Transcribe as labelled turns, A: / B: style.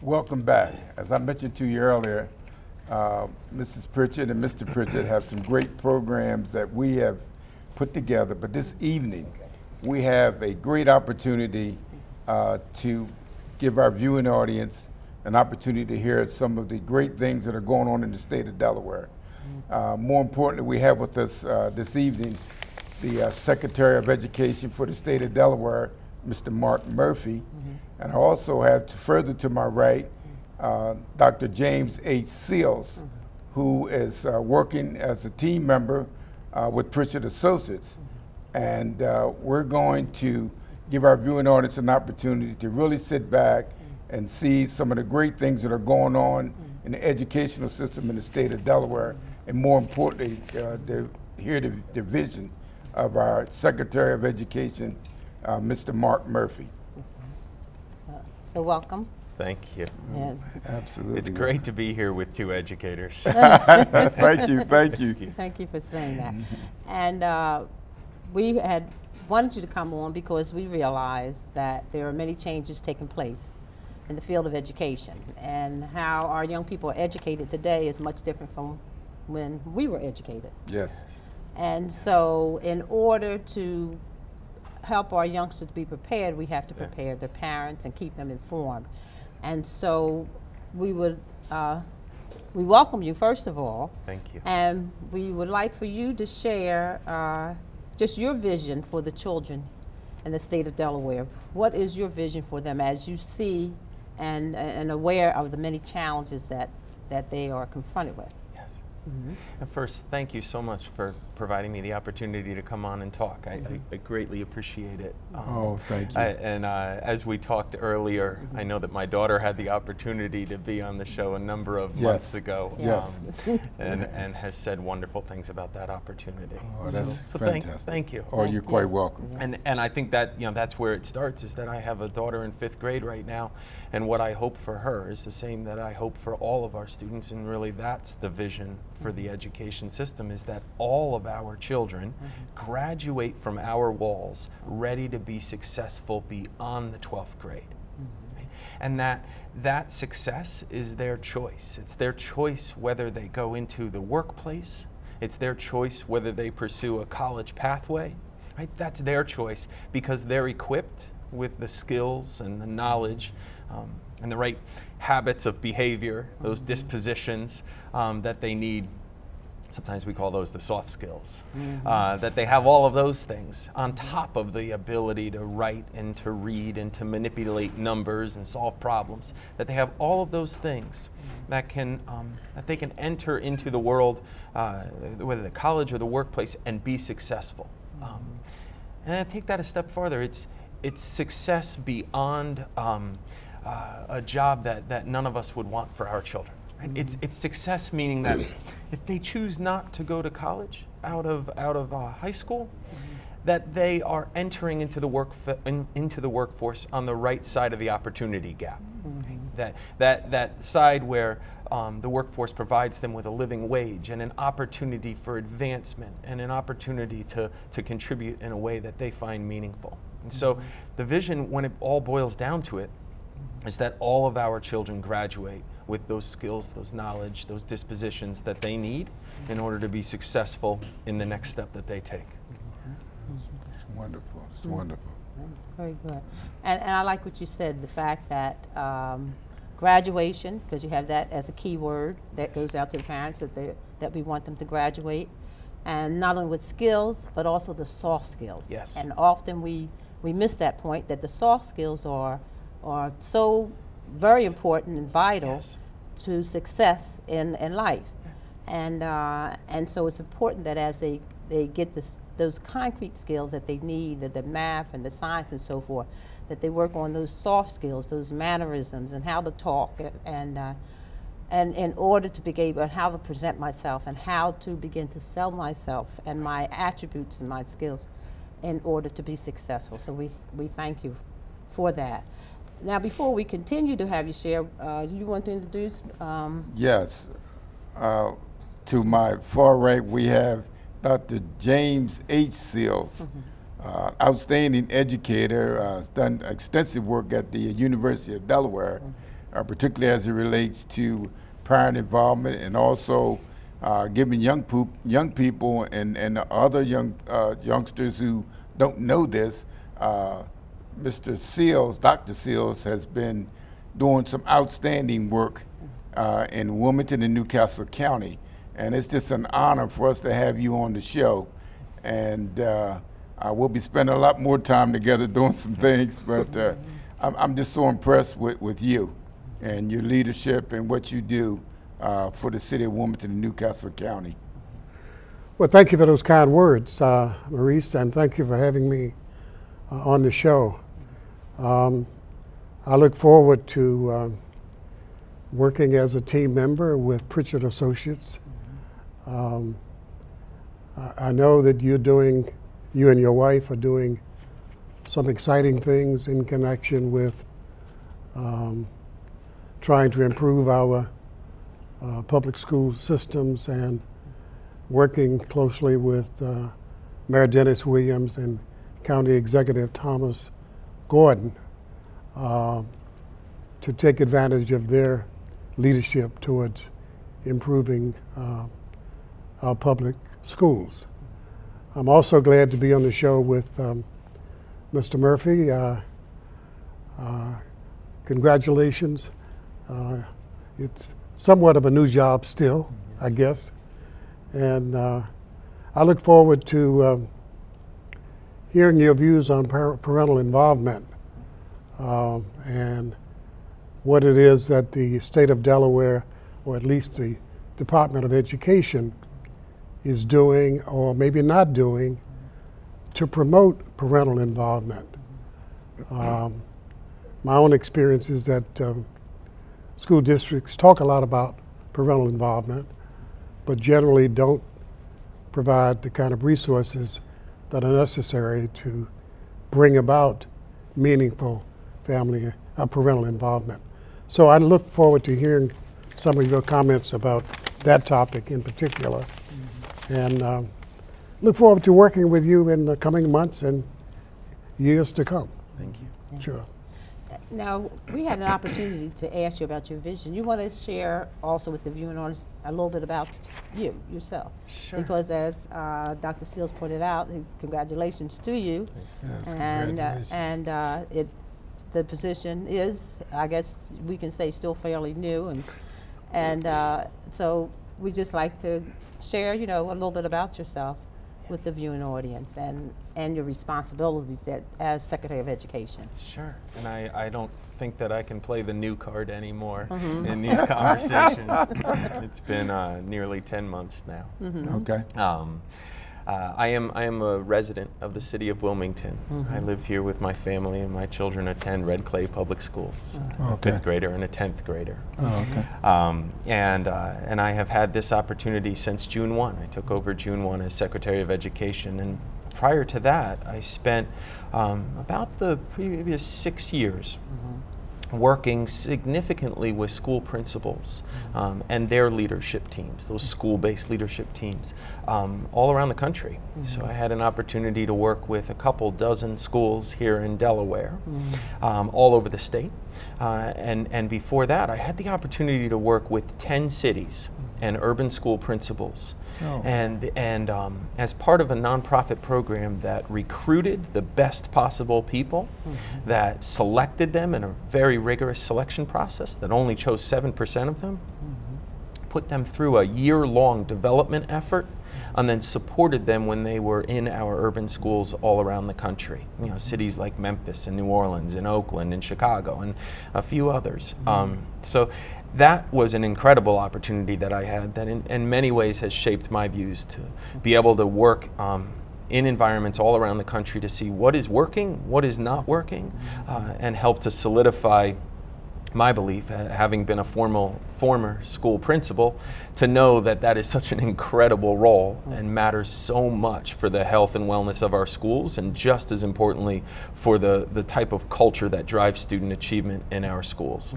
A: Welcome back. As I mentioned to you earlier, Mrs. Pritchett and Mr. Pritchett have some great programs that we have put together, but this evening we have a great opportunity to give our viewing audience an opportunity to hear some of the great things that are going on in the state of Delaware. More importantly, we have with us this evening the Secretary of Education for the state of Delaware, Mr. Mark Murphy. And I also have, further to my right, Dr. James H. Seals, who is working as a team member with Pritchett Associates. And we're going to give our viewing audience an opportunity to really sit back and see some of the great things that are going on in the educational system in the state of Delaware, and more importantly, hear the vision of our Secretary of Education, Mr. Mark Murphy.
B: So welcome.
C: Thank you.
A: Absolutely.
C: It's great to be here with two educators.
A: Thank you, thank you.
B: Thank you for saying that. And we had wanted you to come on because we realized that there are many changes taking place in the field of education, and how our young people are educated today is much different from when we were educated.
A: Yes.
B: And so in order to help our youngsters be prepared, we have to prepare their parents and keep them informed. And so we would we welcome you, first of all.
C: Thank you.
B: And we would like for you to share just your vision for the children in the state of Delaware. What is your vision for them as you see and aware of the many challenges that they are confronted with?
C: And first, thank you so much for providing me the opportunity to come on and talk. I greatly appreciate it.
A: Oh, thank you.
C: And as we talked earlier, I know that my daughter had the opportunity to be on the show a number of months ago, and has said wonderful things about that opportunity.
A: Oh, that's
C: so
A: fantastic.
C: thank you.
A: Oh, you're quite welcome.
C: And I think that that's where it starts, is that I have a daughter in 5th grade right now, and what I hope for her is the same that I hope for all of our students, and really that's the vision for the education system, is that all of our children graduate from our walls ready to be successful beyond the 12th grade. And that success is their choice. It's their choice whether they go into the workplace. It's their choice whether they pursue a college pathway. Right? That's their choice, because they're equipped with the skills and the knowledge and the right habits of behavior, those dispositions that they need. Sometimes we call those the soft skills. That they have all of those things on top of the ability to write and to read and to manipulate numbers and solve problems. That they have all of those things that they can enter into the world, whether the college or the workplace, and be successful. And I take that a step farther. It's success beyond a job that none of us would want for our children. Right? It's success, meaning that if they choose not to go to college out of high school, that they are entering into the workforce on the right side of the opportunity gap. That side where the workforce provides them with a living wage and an opportunity for advancement and an opportunity to contribute in a way that they find meaningful. And so the vision, when it all boils down to it, is that all of our children graduate with those skills, those knowledge, those dispositions that they need in order to be successful in the next step that they take.
A: It's wonderful. It's wonderful.
B: Very good. And I like what you said, the fact that graduation, because you have that as a key word that goes out to the parents, that we want them to graduate, and not only with skills, but also the soft skills.
C: Yes.
B: And often we miss that point, that the soft skills are so very important and vital to success in life. And so it's important that as they get those concrete skills that they need, the math and the science and so forth, that they work on those soft skills, those mannerisms, and how to talk, and in order to be able, and how to present myself, and how to begin to sell myself and my attributes and my skills in order to be successful. So we thank you for that. Now, before we continue to have you share, you want to introduce?
A: Yes. To my far right, we have Dr. James H. Seals, outstanding educator, done extensive work at the University of Delaware, particularly as it relates to parent involvement and also giving young people and other youngsters who don't know this. Mr. Seals, Dr. Seals, has been doing some outstanding work in Wilmington and Newcastle County, and it's just an honor for us to have you on the show. And we'll be spending a lot more time together doing some things, but I'm just so impressed with you and your leadership and what you do for the city of Wilmington and Newcastle County.
D: Well, thank you for those kind words, Maurice, and thank you for having me on the show. I look forward to working as a team member with Pritchett Associates. I know that you and your wife are doing some exciting things in connection with trying to improve our public school systems and working closely with Mayor Dennis Williams and County Executive Thomas Gordon to take advantage of their leadership towards improving our public schools. I'm also glad to be on the show with Mr. Murphy. Congratulations. It's somewhat of a new job still, I guess. And I look forward to hearing your views on parental involvement and what it is that the state of Delaware, or at least the Department of Education, is doing or maybe not doing to promote parental involvement. My own experience is that school districts talk a lot about parental involvement, but generally don't provide the kind of resources that are necessary to bring about meaningful family parental involvement. So I look forward to hearing some of your comments about that topic in particular, and look forward to working with you in the coming months and years to come.
C: Thank you.
D: Sure.
B: Now, we had an opportunity to ask you about your vision. You want to share also with the viewing audience a little bit about yourself.
C: Sure.
B: Because as Dr. Seals pointed out, congratulations to you.
A: Yes,
B: And,
A: congratulations.
B: the position is, I guess we can say, still fairly new. And so we just like to share, a little bit about yourself with the viewing audience and your responsibilities as Secretary of Education.
C: Sure, and I don't think that I can play the new card anymore in these conversations. It's been nearly 10 months now.
A: Okay.
C: I am a resident of the city of Wilmington. I live here with my family, and my children attend Red Clay Public Schools. A 5th grader and a 10th grader.
A: Oh, okay.
C: And I have had this opportunity since June 1. I took over June 1 as Secretary of Education, and prior to that, I spent about the previous 6 years working significantly with school principals and their leadership teams, those school-based leadership teams, all around the country. So I had an opportunity to work with a couple dozen schools here in Delaware, all over the state. And before that, I had the opportunity to work with 10 cities and urban school principals.
A: Oh.
C: And as part of a nonprofit program that recruited the best possible people, that selected them in a very rigorous selection process, that only chose 7% of them, put them through a year-long development effort, and then supported them when they were in our urban schools all around the country. Cities like Memphis and New Orleans and Oakland and Chicago and a few others. So that was an incredible opportunity that I had that in many ways has shaped my views to be able to work in environments all around the country to see what is working, what is not working, and help to solidify my belief, having been a former school principal, to know that that is such an incredible role and matters so much for the health and wellness of our schools, and just as importantly for the type of culture that drives student achievement in our schools.